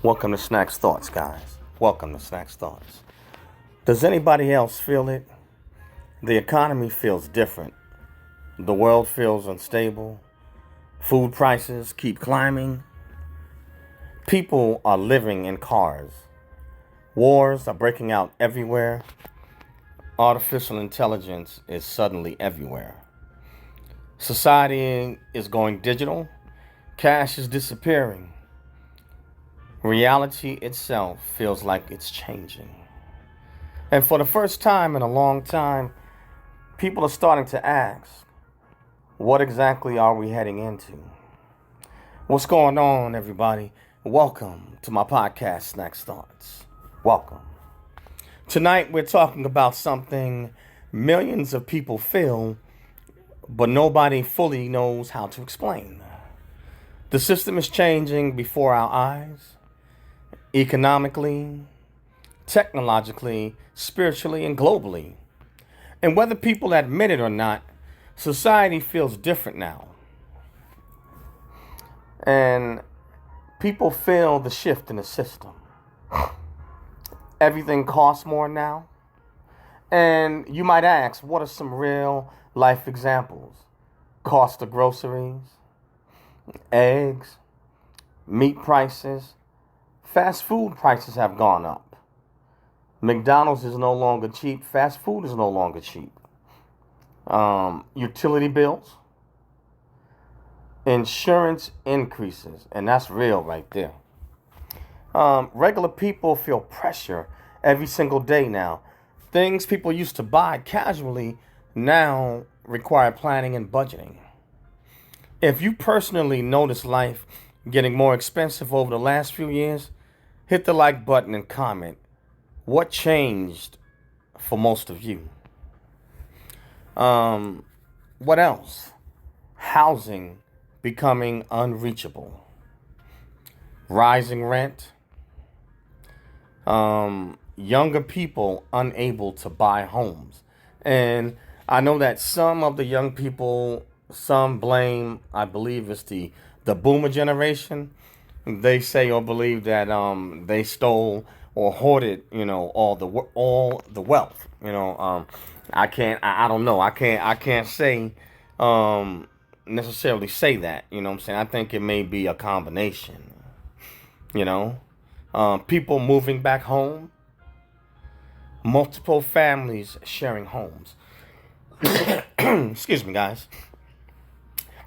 Welcome to Snakz Thoughts, guys. Welcome to Snakz Thoughts. Does anybody else feel it? The economy feels different. The world feels unstable. Food prices keep climbing. People are living in cars. Wars are breaking out everywhere. Artificial intelligence is suddenly everywhere. Society is going digital. Cash is disappearing. Reality itself feels like it's changing. And for the first time in a long time, people are starting to ask, what exactly are we heading into? What's going on, everybody? Welcome to my podcast, Snakz Thoughts. Welcome. Tonight, we're talking about something millions of people feel, but nobody fully knows how to explain. The system is changing before our eyes. Economically, technologically, spiritually, and globally. And whether people admit it or not, society feels different now. And people feel the shift in the system. Everything costs more now. And you might ask, what are some real life examples? Cost of groceries, eggs, meat prices. Fast food prices have gone up. McDonald's is no longer cheap. Fast food is no longer cheap. Utility bills. Insurance increases. And that's real right there. Regular people feel pressure every single day now. Things people used to buy casually now require planning and budgeting. If you personally notice life getting more expensive over the last few years, hit the like button and comment. What changed for most of you? What else? Housing becoming unreachable. Rising rent. Younger people unable to buy homes. And I know that some of the young people, some blame, I believe it's the boomer generation. They say or believe that they stole or hoarded, all the wealth. I don't know. I can't say necessarily say that. You know what I'm saying? I think it may be a combination. People moving back home, multiple families sharing homes. Excuse me, guys.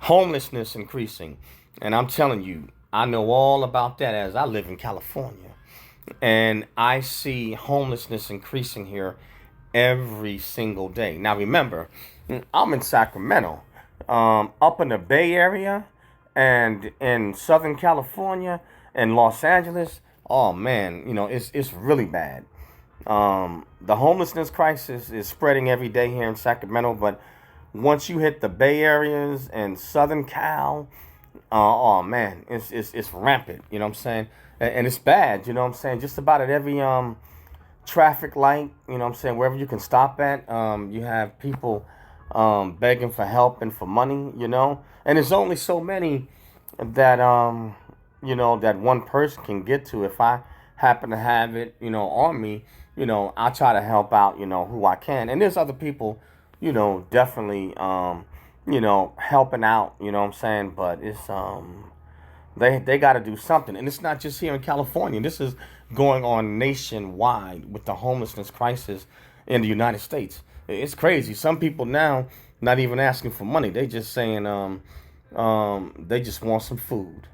Homelessness increasing, and I'm telling you, I know all about that as I live in California. And I see homelessness increasing here every single day. Now remember, I'm in Sacramento. Up in the Bay Area and in Southern California and Los Angeles, oh man, it's really bad. The homelessness crisis is spreading every day here in Sacramento, but once you hit the Bay Areas and Southern Cal, oh man, it's rampant, you know what I'm saying? And it's bad, you know what I'm saying? Just about at every traffic light, you know what I'm saying, wherever you can stop at, you have people begging for help and for money, And there's only so many that that one person can get to. If I happen to have it, on me, I try to help out, who I can. And there's other people, definitely helping out, you know what I'm saying? But it's they got to do something. And it's not just here in California. This is going on nationwide with the homelessness crisis in the United States. It's crazy. Some people now not even asking for money. They just saying they just want some food.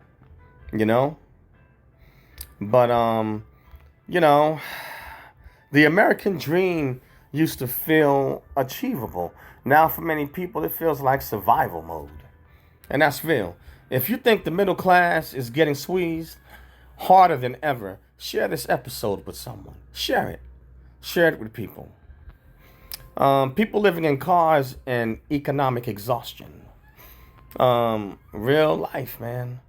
But the American dream used to feel achievable. Now for many people it feels like survival mode. And that's real. If you think the middle class is getting squeezed harder than ever, share this episode with someone. Share it. Share it with people. People living in cars and economic exhaustion. Real life, man.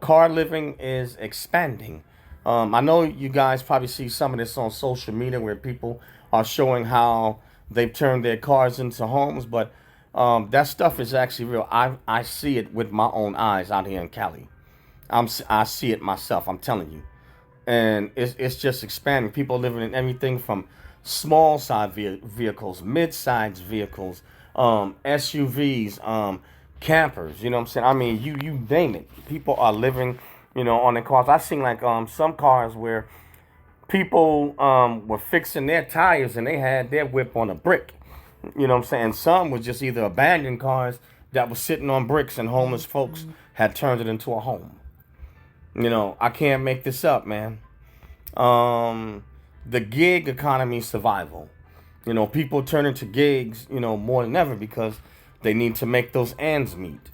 Car living is expanding. I know you guys probably see some of this on social media where people are showing how they've turned their cars into homes, but that stuff is actually real. I see it with my own eyes out here in Cali. I see it myself. I'm telling you. And it's just expanding. People living in everything from small side vehicles, mid-sized vehicles, SUVs, campers. You know what I'm saying? I mean, you name it. People are living, on their cars. I've seen like some cars where people were fixing their tires and they had their whip on a brick. You know what I'm saying? Some was just either abandoned cars that was sitting on bricks and homeless folks had turned it into a home. I can't make this up, man. The gig economy survival. People turn into gigs, more than ever because they need to make those ends meet.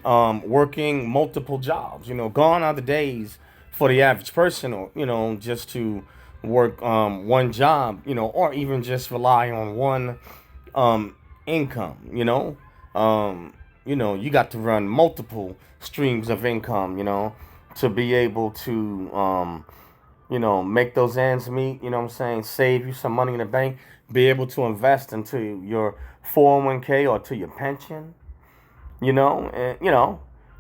Working multiple jobs. Gone are the days for the average person, or just to work one job, or even just rely on one income. You got to run multiple streams of income, to be able to make those ends meet, save you some money in the bank, be able to invest into your 401k or to your pension, and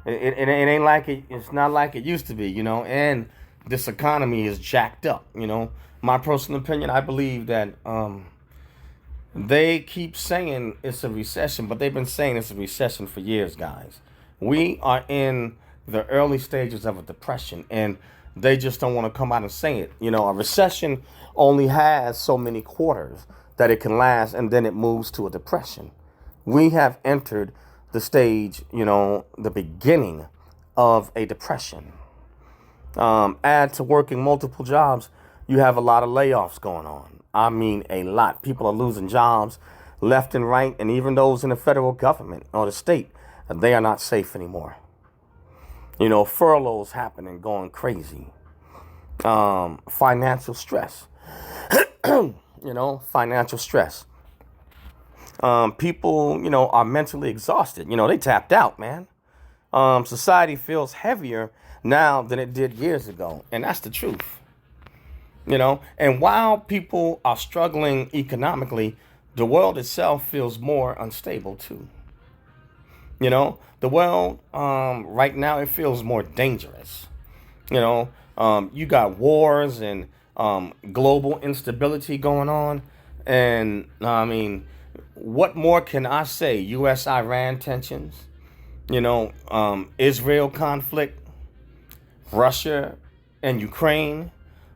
it ain't like it's not like it used to be, and this economy is jacked up, My personal opinion, I believe that they keep saying it's a recession, but they've been saying it's a recession for years, guys. We are in the early stages of a depression, and they just don't want to come out and say it. A recession only has so many quarters that it can last, and then it moves to a depression. We have entered the stage, the beginning of a depression. Add to working multiple jobs, you have a lot of layoffs going on. I mean, a lot. People are losing jobs left and right, and even those in the federal government or the state, they are not safe anymore. Furloughs happening, going crazy. Financial stress. Financial stress. People, are mentally exhausted. They tapped out, man. Society feels heavier now than it did years ago. And that's the truth. And while people are struggling economically, the world itself feels more unstable too. The world right now, it feels more dangerous. You got wars and global instability going on. And I mean, what more can I say? U.S.-Iran tensions, Israel conflict, Russia and Ukraine,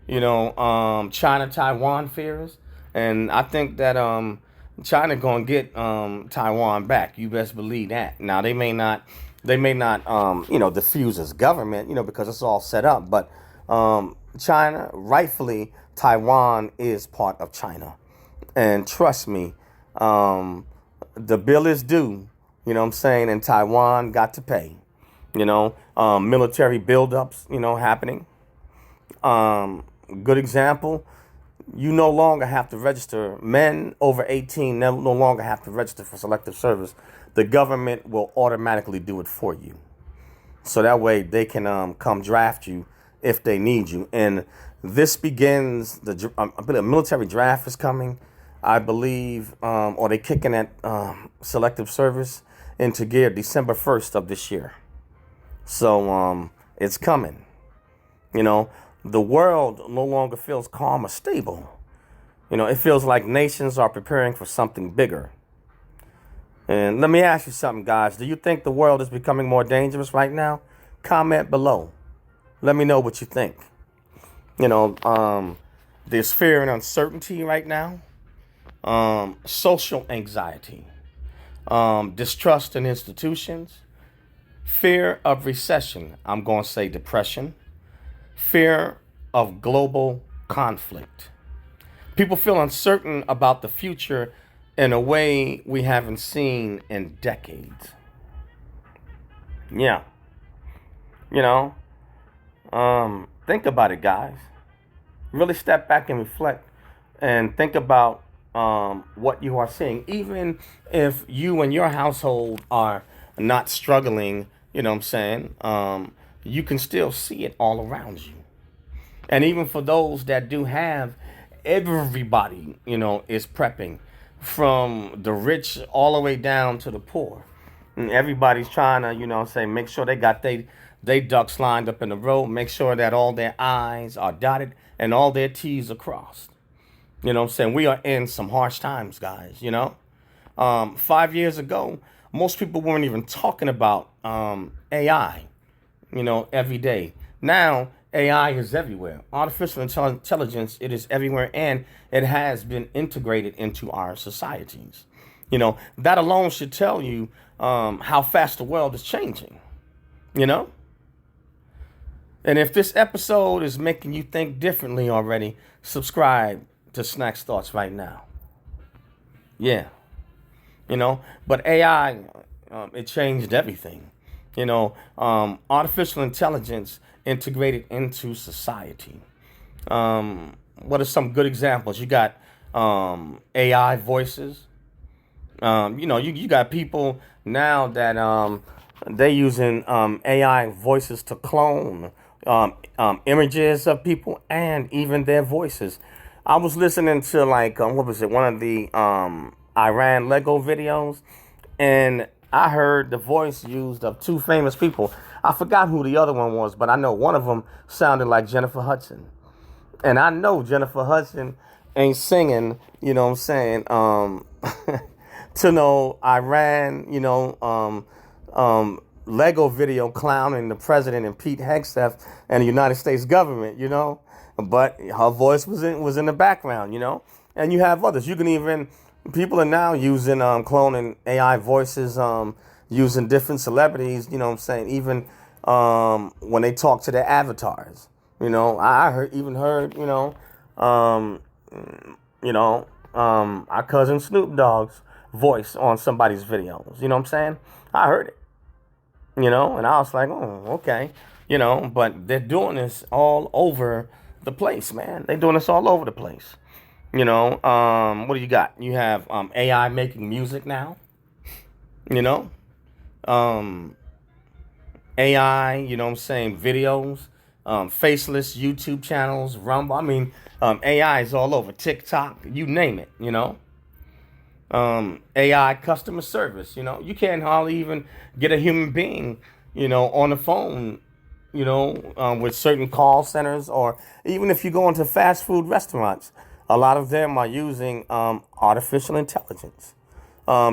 China-Taiwan fears. And I think that China gonna get Taiwan back. You best believe that. Now they may not diffuse as government, because it's all set up. But China, rightfully, Taiwan is part of China. And trust me, the bill is due, and Taiwan got to pay, military buildups, happening. Good example, you no longer have to register. Men over 18 no longer have to register for selective service. The government will automatically do it for you. So that way they can come draft you if they need you. And this begins, the military draft is coming, I believe, or they kicking that selective service into gear December 1st of this year. So it's coming. The world no longer feels calm or stable. It feels like nations are preparing for something bigger. And let me ask you something, guys. Do you think the world is becoming more dangerous right now? Comment below. Let me know what you think. There's fear and uncertainty right now. Social anxiety. Distrust in institutions. Fear of recession. I'm going to say depression. Fear of global conflict. People feel uncertain about the future in a way we haven't seen in decades. Yeah. Think about it, guys. Really step back and reflect and think about what you are seeing. Even if you and your household are not struggling, you can still see it all around you. And even for those that do have, everybody, is prepping, from the rich all the way down to the poor. And everybody's trying to, make sure they got They ducks lined up in the row, make sure that all their I's are dotted and all their T's are crossed. You know what I'm saying? We are in some harsh times, guys, you know? 5 years ago, most people weren't even talking about AI, you know, every day. Now, AI is everywhere. Artificial intelligence, it is everywhere, and it has been integrated into our societies. You know, that alone should tell you how fast the world is changing, you know? And if this episode is making you think differently already, subscribe to Snakz Thoughts right now. Yeah, you know, but AI, it changed everything. You know, artificial intelligence integrated into society. What are some good examples? You got AI voices. You know, you got people now that they using AI voices to clone images of people and even their voices. I was listening to like what was it? One of the Iran Lego videos, and I heard the voice used of two famous people. I forgot who the other one was, but I know one of them sounded like Jennifer Hudson. And I know Jennifer Hudson ain't singing, you know what I'm saying, to no Iran, you know, Lego video clowning the president and Pete Hegseth and the United States government, you know. But her voice was in the background, you know. And you have others. You can even, people are now using cloning AI voices, using different celebrities, you know what I'm saying, even when they talk to their avatars. You know, I heard, our cousin Snoop Dogg's voice on somebody's videos. You know what I'm saying? I heard it. You know, and I was like, oh, okay. You know, but they're doing this all over the place, man. They're doing this all over the place. You know, what do you got? You have AI making music now. You know, AI, you know what I'm saying, videos, faceless YouTube channels, Rumble. I mean, AI is all over TikTok, you name it, you know. AI customer service, you know, you can't hardly even get a human being, you know, on the phone, you know, with certain call centers, or even if you go into fast food restaurants, a lot of them are using artificial intelligence.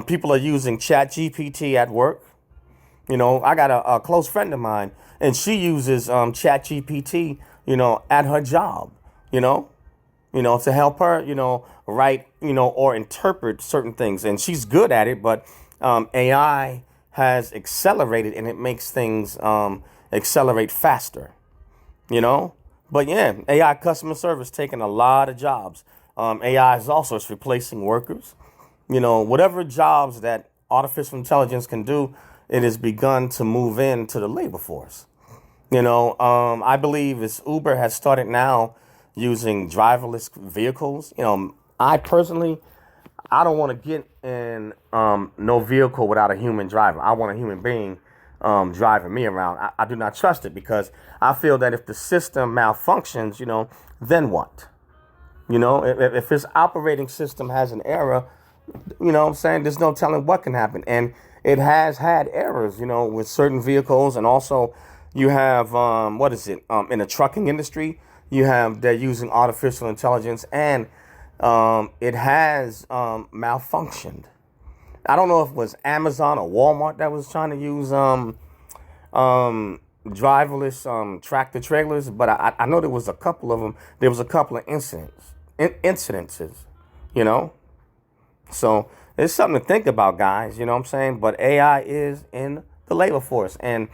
People are using ChatGPT at work. You know, I got a close friend of mine, and she uses ChatGPT, you know, at her job, you know, to help her, you know, write, you know, or interpret certain things. And she's good at it, but AI has accelerated, and it makes things accelerate faster, you know. But yeah, AI customer service taking a lot of jobs. AI is also it's replacing workers. You know, whatever jobs that artificial intelligence can do, it has begun to move into the labor force. You know, I believe it's Uber has started now using driverless vehicles. You know, I personally, I don't want to get in no vehicle without a human driver. I want a human being driving me around. I do not trust it, because I feel that if the system malfunctions, you know, then what? You know, if its operating system has an error, you know what I'm saying, there's no telling what can happen. And it has had errors, you know, with certain vehicles. And also you have, in the trucking industry, they're using artificial intelligence, and it has malfunctioned. I don't know if it was Amazon or Walmart that was trying to use driverless tractor trailers, but I know there was a couple of them. There was a couple of incidences, you know. So it's something to think about, guys, you know what I'm saying? But AI is in the labor force, and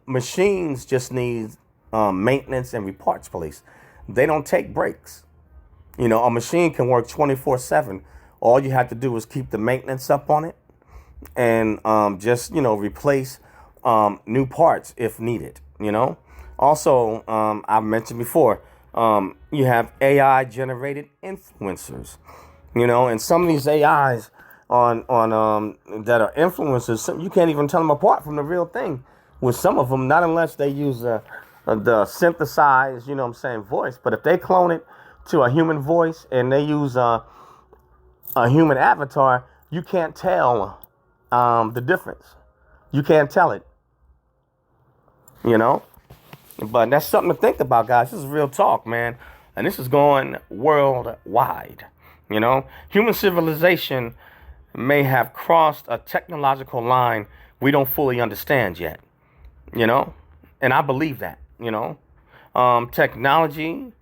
machines just need maintenance and reparts police. They don't take breaks. You know, a machine can work 24/7. All you have to do is keep the maintenance up on it, and just, you know, replace new parts if needed, you know. Also, I've mentioned before, you have AI generated influencers. You know, and some of these AIs on that are influencers, you can't even tell them apart from the real thing with some of them, not unless they use the synthesized, you know what I'm saying, voice. But if they clone it to a human voice and they use a human avatar, you can't tell the difference. You can't tell it. you know? But that's something to think about, guys. This is real talk, man. And this is going worldwide. Human civilization may have crossed a technological line we don't fully understand yet, and I believe that, technology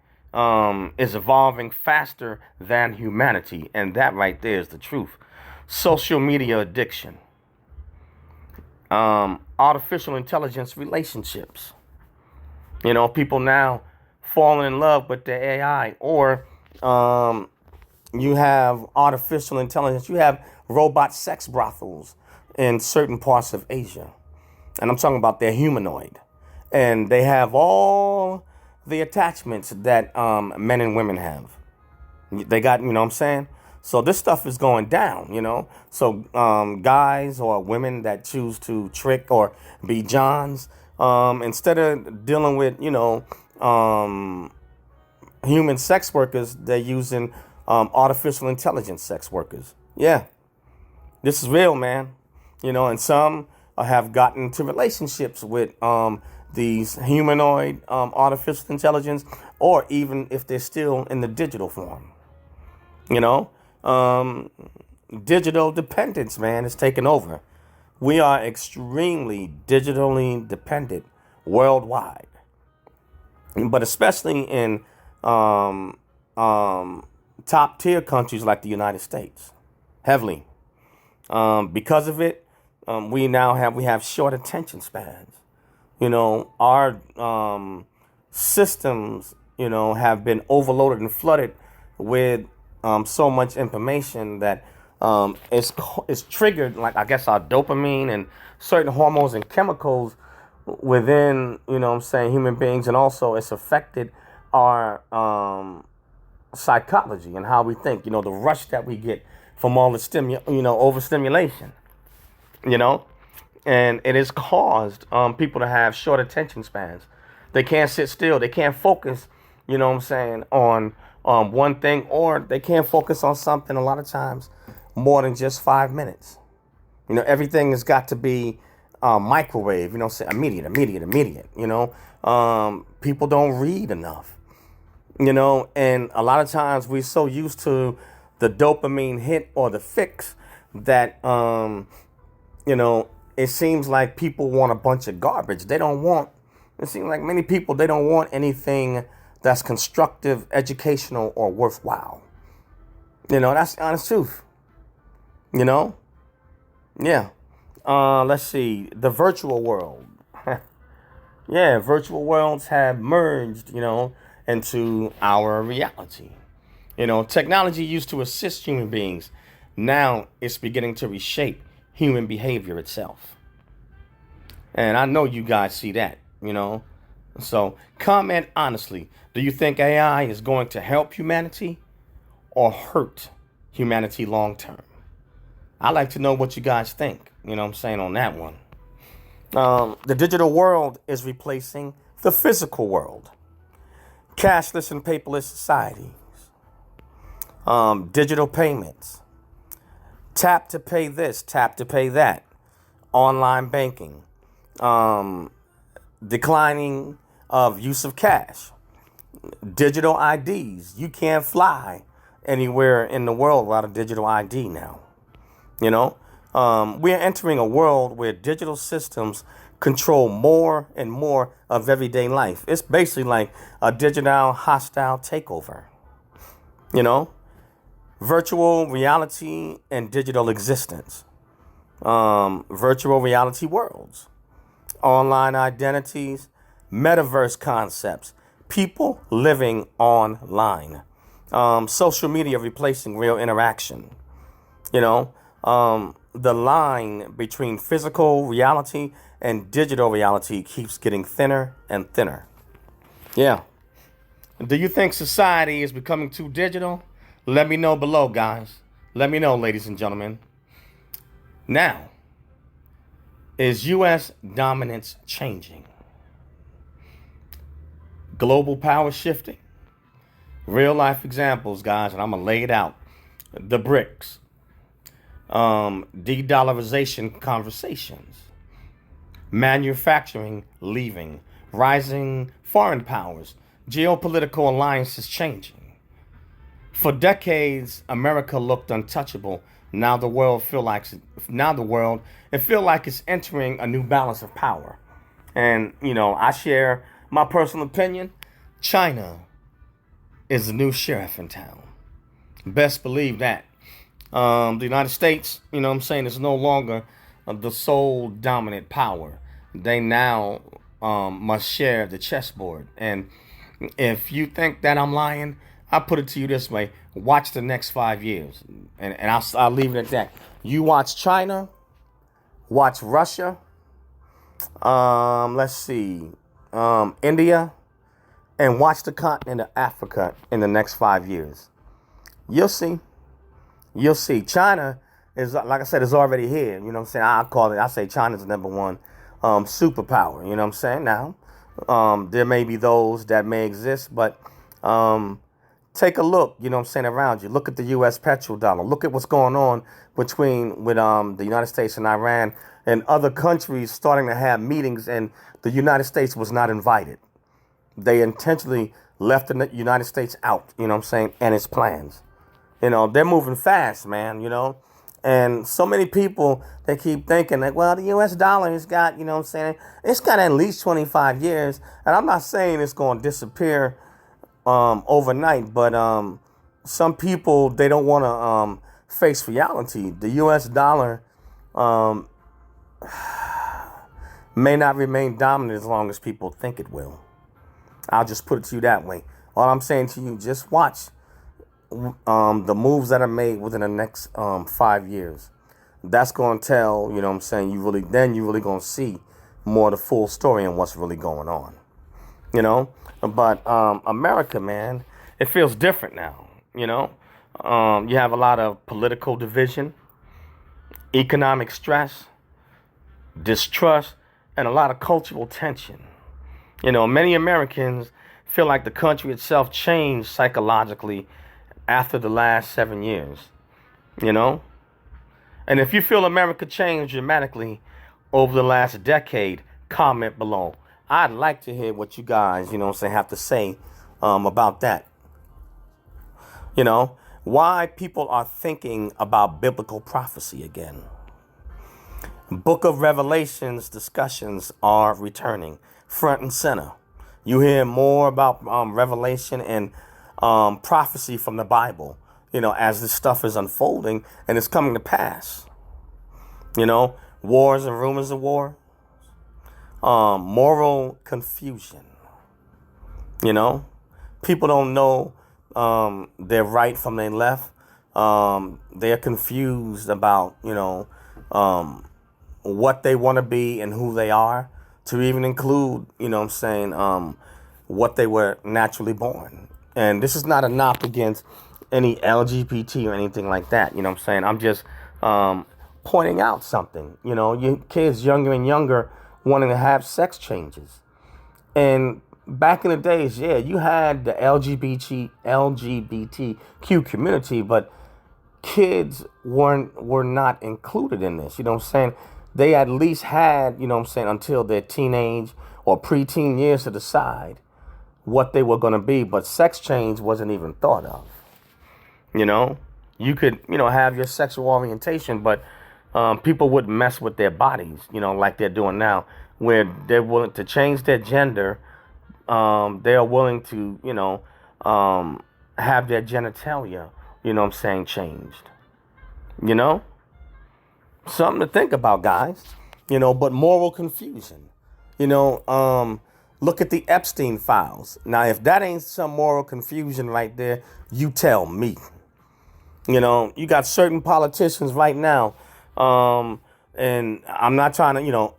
is evolving faster than humanity, and that right there is the truth. Social media addiction, artificial intelligence relationships. People now falling in love with the AI, or you have artificial intelligence. You have robot sex brothels in certain parts of Asia. And I'm talking about they're humanoid. And they have all the attachments that men and women have. They got, what I'm saying? So this stuff is going down, So guys or women that choose to trick or be Johns, instead of dealing with, human sex workers, they're using artificial intelligence sex workers. Yeah, this is real, man. And some have gotten into relationships with these humanoid artificial intelligence, or even if they're still in the digital form. Digital dependence, man, is taking over. We are extremely digitally dependent worldwide, but especially in top tier countries like the United States, heavily. Because of it, we have short attention spans. Our systems, have been overloaded and flooded with so much information that it's triggered, like, I guess, our dopamine and certain hormones and chemicals within, human beings. And also it's affected our psychology and how we think, the rush that we get from all the overstimulation, and it has caused people to have short attention spans. They can't sit still. They can't focus, on one thing, or they can't focus on something a lot of times more than just 5 minutes. Everything has got to be microwave, immediate. People don't read enough, and a lot of times we're so used to the dopamine hit or the fix that, it seems like people want a bunch of garbage. It seems like many people, they don't want anything that's constructive, educational, or worthwhile. That's the honest truth. Yeah. Let's see. The virtual world. Yeah, virtual worlds have merged, into our reality. Technology used to assist human beings. Now it's beginning to reshape human behavior itself. And I know you guys see that, So comment honestly. Do you think AI is going to help humanity or hurt humanity long term? I'd like to know what you guys think, on that one. The digital world is replacing the physical world. Cashless and paperless societies. Digital payments. Tap to pay this, tap to pay that. Online banking. Declining of use of cash. Digital IDs. You can't fly anywhere in the world without a digital ID now. We're entering a world where digital systems control more and more of everyday life. It's basically like a digital hostile takeover. Virtual reality and digital existence. Virtual reality worlds. Online identities. Metaverse concepts. People living online. Social media replacing real interaction. The line between physical reality and digital reality keeps getting thinner and thinner. Yeah. Do you think society is becoming too digital? Let me know below, guys. Let me know, ladies and gentlemen. Now, is U.S. dominance changing? Global power shifting? Real life examples, guys, and I'm going to lay it out. The BRICS. De-dollarization conversations. manufacturing leaving, rising foreign powers, geopolitical alliances changing. For decades, America looked untouchable. Now the world it feel like it's entering a new balance of power. And I share my personal opinion. China is the new sheriff in town. Best believe that. The United States, is no longer the sole dominant power. They now must share the chessboard. And if you think that I'm lying, I'll put it to you this way. Watch the next 5 years. And I'll leave it at that. You watch China, watch Russia, let's see, India, and watch the continent of Africa in the next 5 years. You'll see. You'll see. China is, like I said, is already here. I say China's the number one superpower. Now, there may be those that may exist, but take a look, around you. Look at the U.S. petrodollar. Look at what's going on with the United States and Iran and other countries starting to have meetings, and the United States was not invited. They intentionally left the United States out, and its plans. They're moving fast, man, And so many people, they keep thinking that, well, the U.S. dollar has got, it's got at least 25 years. And I'm not saying it's going to disappear overnight, but some people, they don't want to face reality. The U.S. dollar may not remain dominant as long as people think it will. I'll just put it to you that way. All I'm saying to you, just watch the moves that are made within the next 5 years. That's going to tell, you're really going to see more of the full story and what's really going on. But America, man, it feels different now. You have a lot of political division, economic stress, distrust, and a lot of cultural tension. Many Americans feel like the country itself changed psychologically after the last 7 years. And if you feel America changed dramatically over the last decade, comment below. I'd like to hear what you guys, have to say about that. Why people are thinking about biblical prophecy again. Book of Revelations discussions are returning front and center. You hear more about Revelation and prophecy from the Bible, as this stuff is unfolding and it's coming to pass. Wars and rumors of war. Moral confusion. People don't know their right from their left. They're confused about, what they want to be and who they are, to even include, what they were naturally born. And this is not a knock against any LGBT or anything like that. I'm just pointing out something. You kids younger and younger wanting to have sex changes. And back in the days, you had the LGBTQ community, but kids were not included in this. They at least had, until their teenage or preteen years to decide what they were going to be. But sex change wasn't even thought of. You could, have your sexual orientation, but people wouldn't mess with their bodies, like they're doing now, where they're willing to change their gender. They're willing to, have their genitalia, changed. Something to think about, guys. But moral confusion. Look at the Epstein files. Now, if that ain't some moral confusion right there, you tell me. You got certain politicians right now, and I'm not trying to,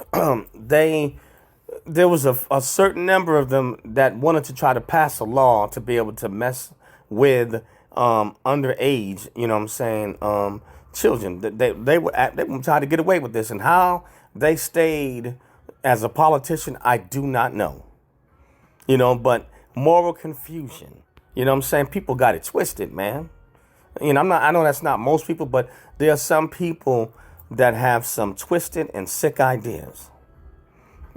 there was a certain number of them that wanted to try to pass a law to be able to mess with underage, children. They would try to get away with this, and how they stayed as a politician, I do not know. But moral confusion. People got it twisted, man. I know that's not most people, but there are some people that have some twisted and sick ideas.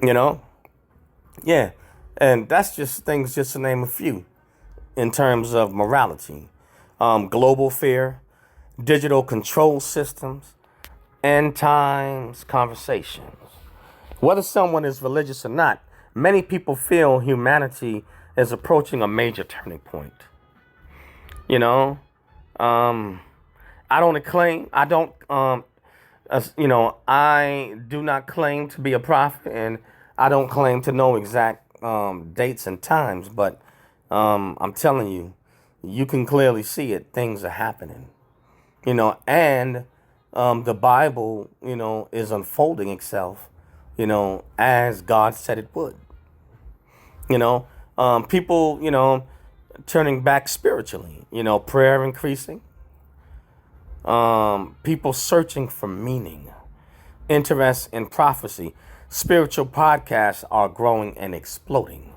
You know? Yeah. And that's just things, just to name a few, in terms of morality. Global fear, digital control systems, end times conversations. Whether someone is religious or not, many people feel humanity is approaching a major turning point. You know, um, I don't, I do not claim to be a prophet, and I don't claim to know exact dates and times, but I'm telling you, you can clearly see it. Things are happening, and the Bible, is unfolding itself, as God said it would. People, turning back spiritually, prayer increasing, people searching for meaning, interest in prophecy. Spiritual podcasts are growing and exploding.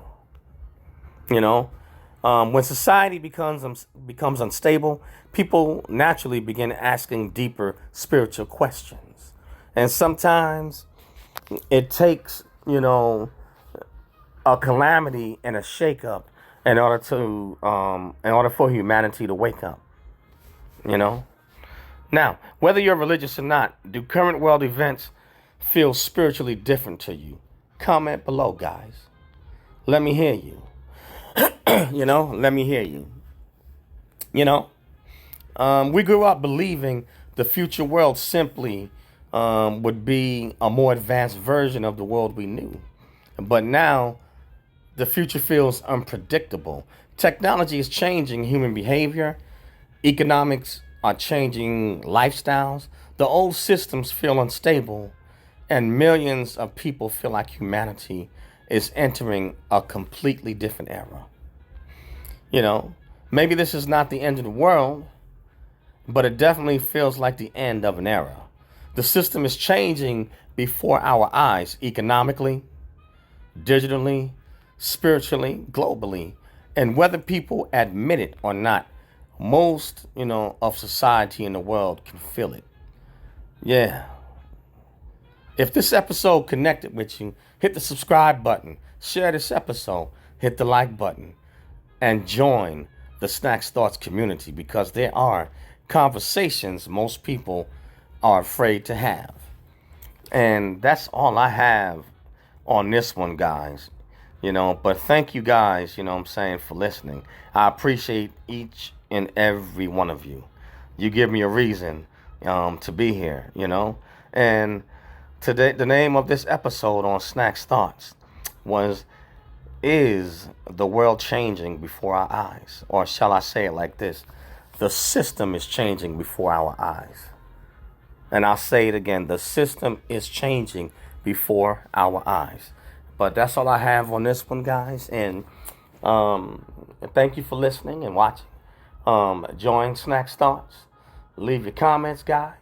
When society becomes unstable, people naturally begin asking deeper spiritual questions, and sometimes it takes a calamity and a shakeup in order for humanity to wake up. You know. Now, whether you're religious or not, do current world events feel spiritually different to you? Comment below, guys. Let me hear you. Let me hear you. We grew up believing the future world simply would be a more advanced version of the world we knew. But now, the future feels unpredictable. Technology is changing human behavior. Economics are changing lifestyles. The old systems feel unstable, and millions of people feel like humanity is entering a completely different era. Maybe this is not the end of the world, but it definitely feels like the end of an era. The system is changing before our eyes, economically, digitally, spiritually, globally. And whether people admit it or not, most, of society in the world can feel it. Yeah. If this episode connected with you, hit the subscribe button, share this episode, hit the like button, and join the Snakz Thoughts community, because there are conversations most people are afraid to have. And that's all I have on this one, guys. But thank you guys, for listening. I appreciate each and every one of you. You give me a reason to be here, And today, the name of this episode on Snakz Thoughts was, is the world changing before our eyes? Or shall I say it like this? The system is changing before our eyes. And I'll say it again. The system is changing before our eyes. But that's all I have on this one, guys. And thank you for listening and watching. Join Snakz Thoughts. Leave your comments, guys.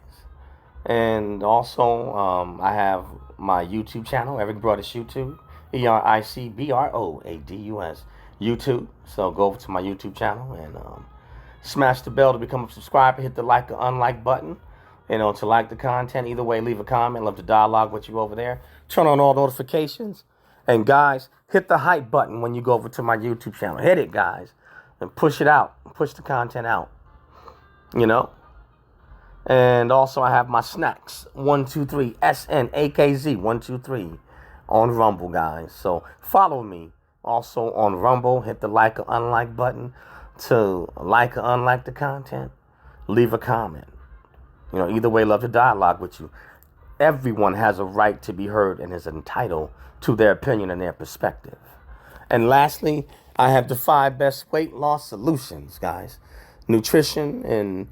And also, I have my YouTube channel, Eric Broadus YouTube. EricBroadus YouTube. So go over to my YouTube channel and smash the bell to become a subscriber. Hit the like or unlike button. To like the content. Either way, leave a comment. Love to dialogue with you over there. Turn on all notifications. And guys, hit the hype button when you go over to my YouTube channel. Hit it, guys. And push it out. Push the content out. And also I have my Snakz 123 SNAKZ 123 on Rumble, guys. So follow me also on Rumble. Hit the like or unlike button to like or unlike the content. Leave a comment. Either way, love to dialogue with you. Everyone has a right to be heard and is entitled to their opinion and their perspective. And lastly, I have the 5 best weight loss solutions, guys. Nutrition and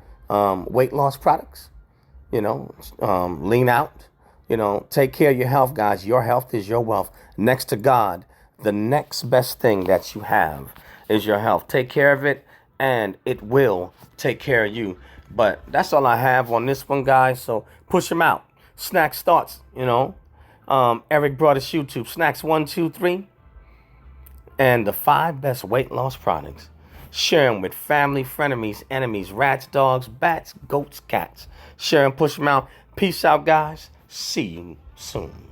weight loss products. Lean out. Take care of your health, guys. Your health is your wealth. Next to God, the next best thing that you have is your health. Take care of it, and it will take care of you. But that's all I have on this one, guys. So push them out. Snakz Thoughts, Eric Broadus YouTube, Snakz 123, and the 5 best weight loss products. Share them with family, frenemies, enemies, rats, dogs, bats, goats, cats. Share them, push them out. Peace out, guys. See you soon.